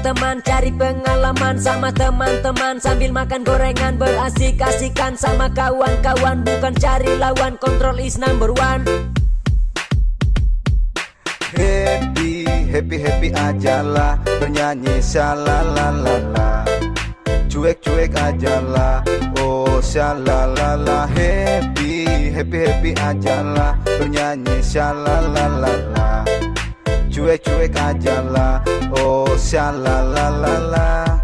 teman cari pengalaman sama teman-teman, sambil makan gorengan berasik-asikan sama kawan-kawan, bukan cari lawan, control is number one. Happy, happy, happy ajalah, bernyanyi shalalalala. Cuek-cuek ajalah, oh shalalala. Happy, happy, happy ajalah, bernyanyi shalalalala. Cuek-cuek ajalah, oh shalalala.